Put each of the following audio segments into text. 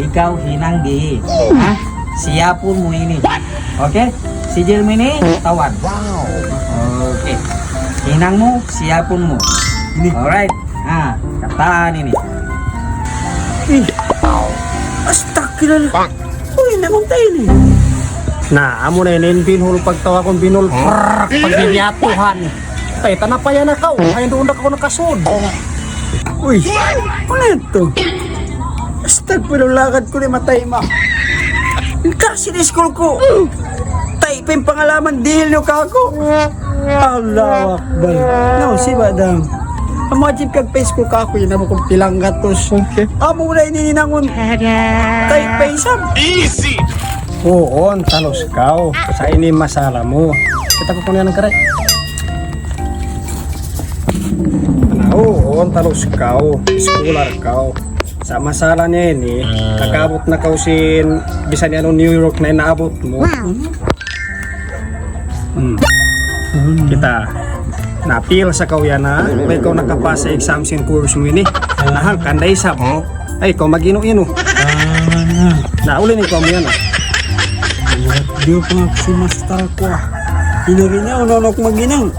ikaw hinanggi. Ha? Siyapon mo ini. Okay? Si Jeremy tawad. Wow. Okay. Hinang mo, siyapon mo. Ini. Alright. Kataan ini. Astagfirullah. Uy, namang tayo ni. Na, amo na yun, binhul pagtawa kong binhul. Pagyayatuhan. Tay, tanapayan na ka. Ay, doon na ako nakasod. Uy, ano ito? Astagfirullah, lakad ko ni matay ma. Kasi di school ko. Tay, pa yung pangalaman, dihil nyo ka ako. Allah Akbar. No, si Badam. Ang mga jeep kag Facebook ka ako, yun mo kong pilang gatos. Okay. Amo na inininangon. Tay, paisam. Easy! Oo, talos ka. Sa ini masala mo. Kita ko kunin ng karay. Oo, talos ka. Scholar ka. Sa masala niya yun nakabot na ka sin bisan yan New York na inaabot mo. Kita napil sa kauyan na may ikaw nakapasa exam sin course mo ini. Nahal kanday sa mo. Ay, ikaw mag-ino-ino. Nauli ni ikaw mo yan. Di ko nga si master ko. Inari niya, unanok mag-inang.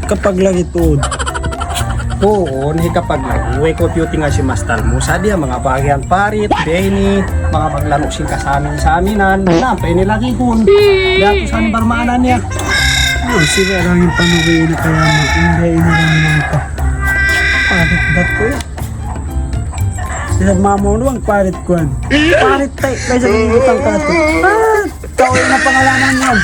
Kapag lagi tuod. Oo, nahi kapag lagi. Way computing nga si master mo. Sa diya, mga bagian parit, beni, mga maglaro sin kasamin-saminan. Nampay nilagi kun. Diya ko saan barmaanan niya. Oh, sila lang yung panuwi na kaya mo. Hindi, inarami lang ito. Parit dat ko. Sila mamo doang parit ko. Parit tayo. Kaya sa kong butang ka ito. Kawin na pangalanan yan.